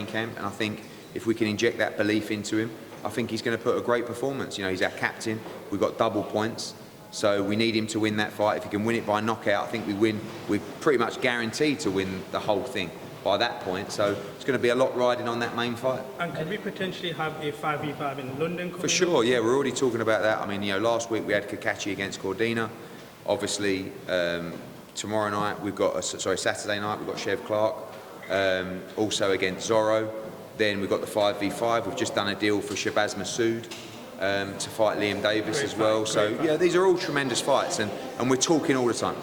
camp, and I think if we can inject that belief into him, I think he's going to put a great performance. You know, he's our captain. We've got double points, so we need him to win that fight. If he can win it by knockout, I think we win. We're pretty much guaranteed to win the whole thing by that point. So it's going to be a lot riding on that main fight. And could we potentially have a 5v5 in London? For sure, yeah. We're already talking about that. I mean, you know, last week we had Kakachi against Cordina. Obviously, tomorrow night we've got, Saturday night we've got Chev Clark. Also against Zorro. Then we've got the 5v5. We've just done a deal for Shabazz Massoud to fight Liam Davis as well. So yeah, these are all tremendous fights, and we're talking all the time.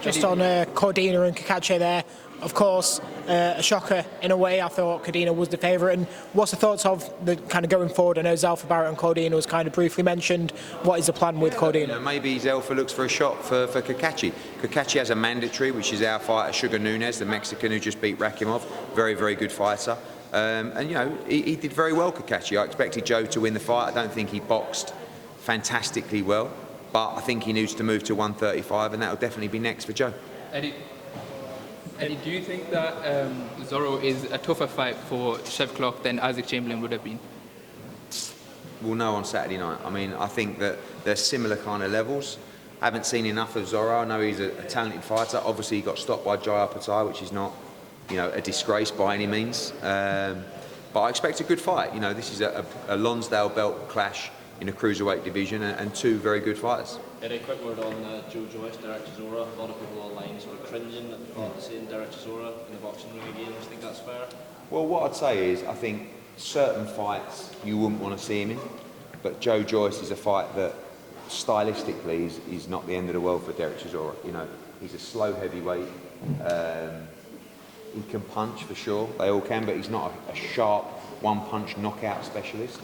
Just on Cordina and Kakachi there, of course, a shocker in a way. I thought Cordina was the favourite. And what's the thoughts of the kind of going forward? I know Zelfa Barrett and Cordina was kind of briefly mentioned. What is the plan with Cordina? You know, maybe Zelfa looks for a shot for Kakachi. Kakachi has a mandatory, which is our fighter, Sugar Nunez, the Mexican who just beat Rakimov. Very, very good fighter. And you know, he did very well, Kakachi. I expected Joe to win the fight. I don't think he boxed fantastically well, but I think he needs to move to 135, and that will definitely be next for Joe. Eddie, do you think that Zorro is a tougher fight for Chev Clark than Isaac Chamberlain would have been? We'll know on Saturday night. I mean, I think that they're similar kind of levels. I haven't seen enough of Zorro. I know he's a talented fighter. Obviously, he got stopped by Jai Patai, which is not, you know, a disgrace by any means. But I expect a good fight. You know, this is a Lonsdale belt clash in a cruiserweight division, and two very good fighters. A quick word on Joe Joyce, Derek Chisora. A lot of people online sort of cringing at seeing Derek Chisora in the boxing ring again. Do you think that's fair? Well, what I'd say is, I think certain fights you wouldn't want to see him in, but Joe Joyce is a fight that stylistically is not the end of the world for Derek Chisora. You know, he's a slow heavyweight. He can punch for sure. They all can, but he's not a sharp one-punch knockout specialist.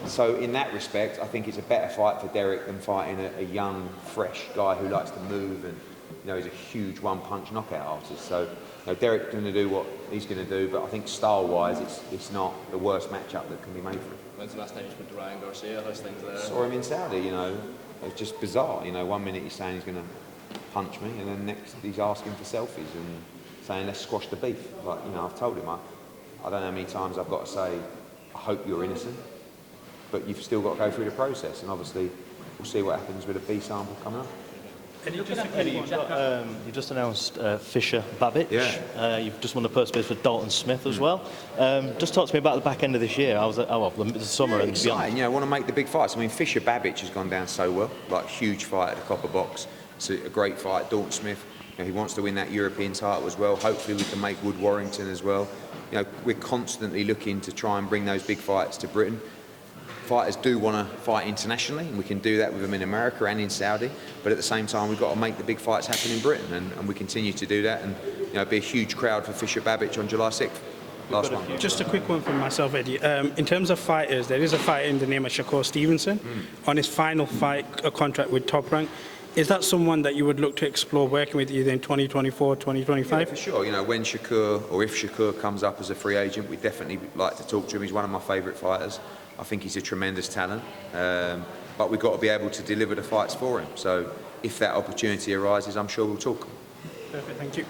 So in that respect, I think it's a better fight for Derek than fighting a young, fresh guy who likes to move and, you know, he's a huge one-punch knockout artist. So, you know, Derek's going to do what he's going to do, but I think style-wise, it's not the worst matchup that can be made for him. When's the last time you spoke to Ryan Garcia? How's things there? Saw him in Saudi, you know. It's just bizarre. You know, 1 minute he's saying he's going to punch me, and then next he's asking for selfies and saying, let's squash the beef. Like, you know, I've told him, I don't know how many times I've got to say, I hope you're innocent. But you've still got to go through the process, and obviously we'll see what happens with a B sample coming up. You've just announced Fisher Babbage. Yeah. You've just won the purse bid for Dalton Smith as well. Just talk to me about the back end of this year. I was the summer and beyond. You know, I want to make the big fights. I mean, Fisher Babbage has gone down so well, like huge fight at the Copper Box. It's a great fight. Dalton Smith, you know, he wants to win that European title as well. Hopefully we can make Wood Warrington as well. You know, we're constantly looking to try and bring those big fights to Britain. Fighters do want to fight internationally, and we can do that with them in America and in Saudi, but at the same time we've got to make the big fights happen in Britain, and we continue to do that, and you know, be a huge crowd for Fisher Babbage on July 6th. Last one. Just a quick one from myself, Eddie. In terms of fighters, there is a fighter in the name of Shakur Stevenson on his final fight, a contract with Top Rank. Is that someone that you would look to explore working with either in 2024 or 2025? Yeah, for sure. You know, when Shakur, or if Shakur comes up as a free agent, we'd definitely like to talk to him. He's one of my favourite fighters. I think he's a tremendous talent, but we've got to be able to deliver the fights for him. So if that opportunity arises, I'm sure we'll talk. Perfect, thank you.